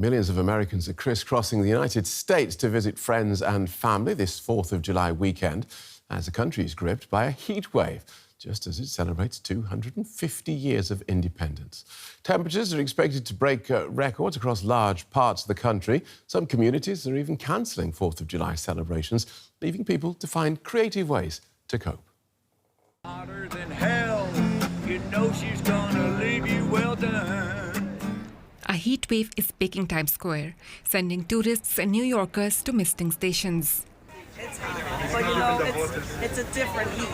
Millions of Americans are crisscrossing the United States to visit friends and family this 4th of July weekend as the country is gripped by a heat wave, just as it celebrates 250 years of independence. Temperatures are expected to break records across large parts of the country. Some communities are even cancelling 4th of July celebrations, leaving people to find creative ways to cope. Hotter than hell, you know she's gonna leave you well done. A heat wave is baking Times Square, sending tourists and New Yorkers to misting stations. It's hot, but you know, it's a different heat.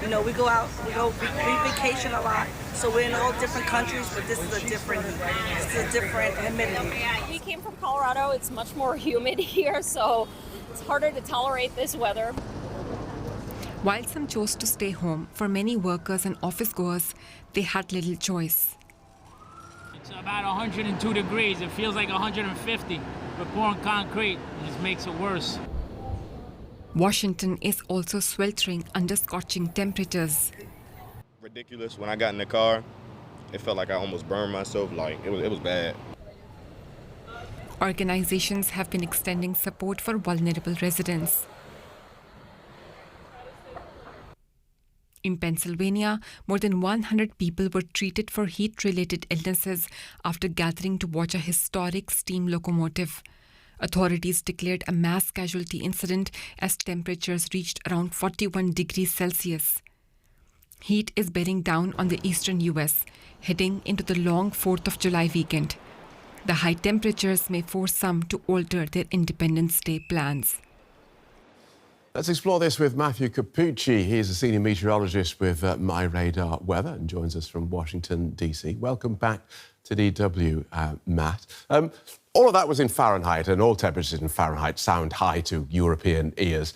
You know, we vacation a lot, so we're in all different countries, but this is a different heat. It's a different humidity. We came from Colorado. It's much more humid here, so it's harder to tolerate this weather. While some chose to stay home, for many workers and office goers, they had little choice. It's about 102 degrees. It feels like 150. We're pouring concrete. It just makes it worse. Washington is also sweltering under scorching temperatures. Ridiculous. When I got in the car, it felt like I almost burned myself. Like, it was bad. Organizations have been extending support for vulnerable residents. In Pennsylvania, more than 100 people were treated for heat-related illnesses after gathering to watch a historic steam locomotive. Authorities declared a mass casualty incident as temperatures reached around 41 degrees Celsius. Heat is bearing down on the eastern U.S., heading into the long 4th of July weekend. The high temperatures may force some to alter their Independence Day plans. Let's explore this with Matthew Cappucci. He is a senior meteorologist with My Radar Weather and joins us from Washington, D.C. Welcome back to DW, Matt. All of that was in Fahrenheit, and all temperatures in Fahrenheit sound high to European ears.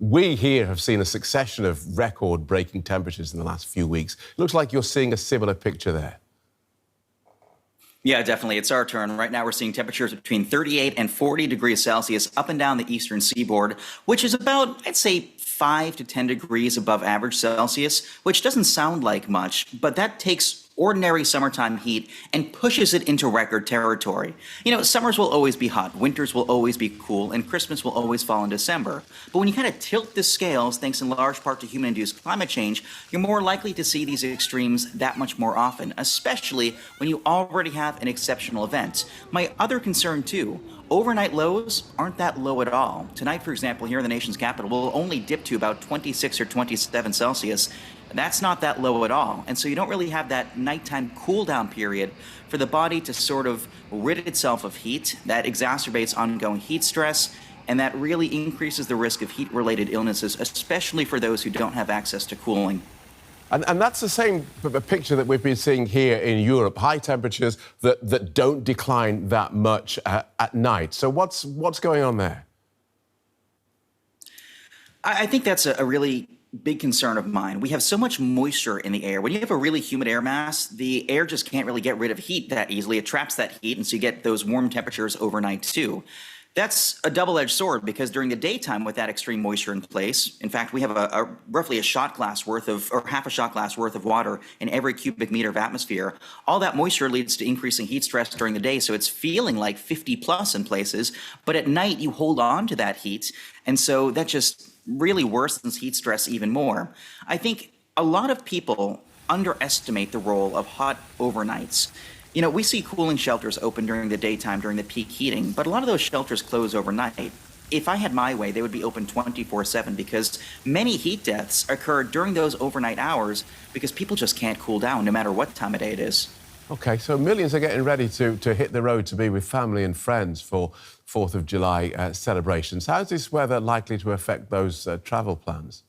We here have seen a succession of record-breaking temperatures in the last few weeks. Looks like you're seeing a similar picture there. Yeah, definitely. It's our turn. Right now we're seeing temperatures between 38 and 40 degrees Celsius up and down the eastern seaboard, which is about, I'd say, 5 to 10 degrees above average Celsius, which doesn't sound like much, but that takes ordinary summertime heat and pushes it into record territory. You know, summers will always be hot, winters will always be cool, and Christmas will always fall in December. But when you kind of tilt the scales, thanks in large part to human-induced climate change, you're more likely to see these extremes that much more often, especially when you already have an exceptional event. My other concern, too, overnight lows aren't that low at all. Tonight, for example, here in the nation's capital, will only dip to about 26 or 27 Celsius. That's not that low at all. And so you don't really have that nighttime cool down period for the body to sort of rid itself of heat. That exacerbates ongoing heat stress, and that really increases the risk of heat-related illnesses, especially for those who don't have access to cooling. And that's the same picture that we've been seeing here in Europe, high temperatures that don't decline that much at night. So what's going on there? I think that's a really big concern of mine. We have so much moisture in the air. When you have a really humid air mass, the air just can't really get rid of heat that easily. It traps that heat, and so you get those warm temperatures overnight too. That's a double-edged sword because during the daytime with that extreme moisture in place, in fact, we have roughly a shot glass worth of, or half a shot glass worth of water in every cubic meter of atmosphere. All that moisture leads to increasing heat stress during the day, so it's feeling like 50 plus in places, but at night you hold on to that heat, and so that just really worsens heat stress even more. I think a lot of people underestimate the role of hot overnights. You know, we see cooling shelters open during the daytime during the peak heating, but a lot of those shelters close overnight. If I had my way, they would be open 24/7 because many heat deaths occur during those overnight hours because people just can't cool down no matter what time of day it is. OK, so millions are getting ready to hit the road to be with family and friends for 4th of July celebrations. How's this weather likely to affect those travel plans?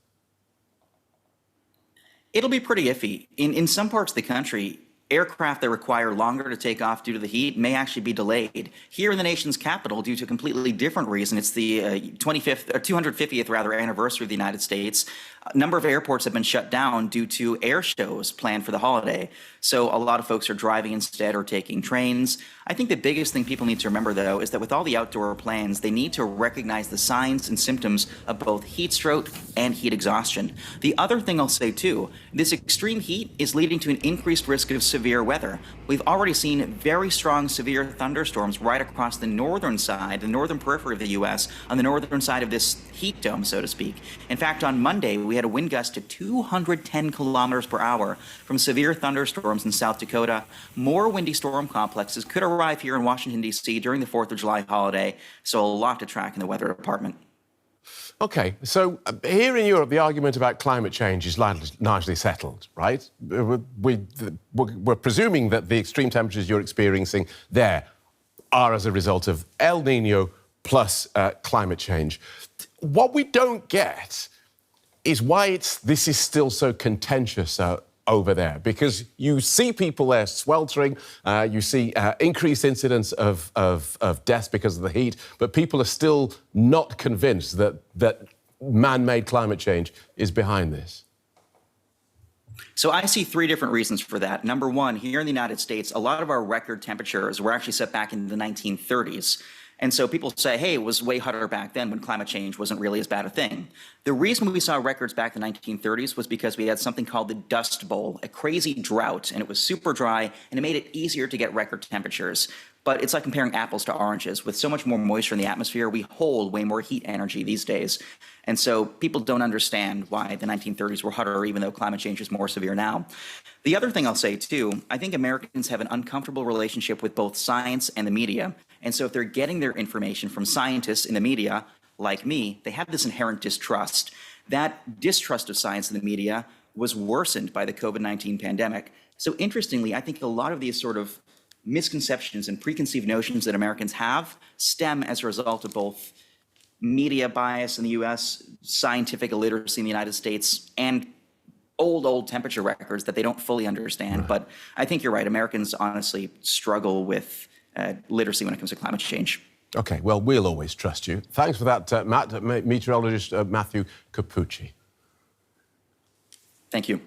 It'll be pretty iffy. In some parts of the country, aircraft that require longer to take off due to the heat may actually be delayed. Here in the nation's capital, due to a completely different reason, it's the 250th anniversary of the United States. A number of airports have been shut down due to air shows planned for the holiday. So a lot of folks are driving instead or taking trains. I think the biggest thing people need to remember, though, is that with all the outdoor plans, they need to recognize the signs and symptoms of both heat stroke and heat exhaustion. The other thing I'll say, too, this extreme heat is leading to an increased risk of severe weather. We've already seen very strong severe thunderstorms right across the northern side, the northern periphery of the U.S., on the northern side of this heat dome, so to speak. In fact, on Monday, we had a wind gust to 210 kilometers per hour from severe thunderstorms in South Dakota. More windy storm complexes could arrive here in Washington, D.C. during the 4th of July holiday, so a lot to track in the weather department. OK, so here in Europe, the argument about climate change is largely settled, right? We're presuming that the extreme temperatures you're experiencing there are as a result of El Nino plus climate change. What we don't get is why this is still so contentious over there, because you see people there sweltering, you see increased incidence of deaths because of the heat, but people are still not convinced that man-made climate change is behind this. So I see three different reasons for that. Number one, here in the United States, a lot of our record temperatures were actually set back in the 1930s. And so people say, hey, it was way hotter back then when climate change wasn't really as bad a thing. The reason we saw records back in the 1930s was because we had something called the Dust Bowl, a crazy drought, and it was super dry, and it made it easier to get record temperatures. But it's like comparing apples to oranges. With so much more moisture in the atmosphere, we hold way more heat energy these days. And so people don't understand why the 1930s were hotter, even though climate change is more severe now. The other thing I'll say, too, I think Americans have an uncomfortable relationship with both science and the media. And so if they're getting their information from scientists in the media, like me, they have this inherent distrust. That distrust of science in the media was worsened by the COVID-19 pandemic. So interestingly, I think a lot of these sort of misconceptions and preconceived notions that Americans have stem as a result of both media bias in the U.S., scientific illiteracy in the United States, and old temperature records that they don't fully understand. Right. But I think you're right. Americans honestly struggle with literacy when it comes to climate change. OK, well, we'll always trust you. Thanks for that, Meteorologist Matthew Cappucci. Thank you.